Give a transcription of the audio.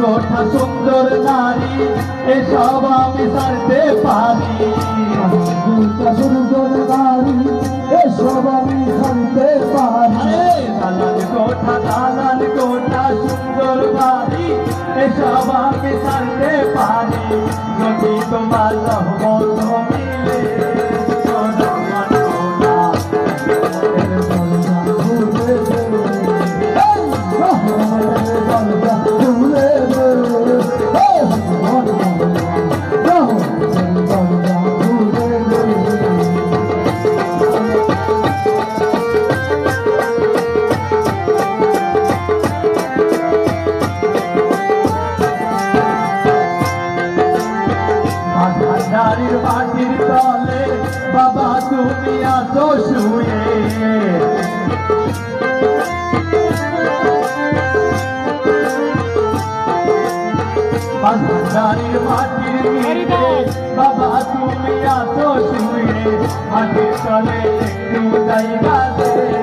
কোঠা সুন্দর নারী এসব আমি ছাড়তে পারি সুন্দর নারী এসব আমি ছাড়তে পারি দালান কোঠা সুন্দর বাড়ি এসব আমি ছাড়তে পারি যদি তোমার রহমত মিলে নারীর মাটির তলে বাবা তুমি আছো শুয়ে নারীর মাটির নিচে বাবা তুমি আছো শুয়ে মাটির তলে একটু জায়গা দে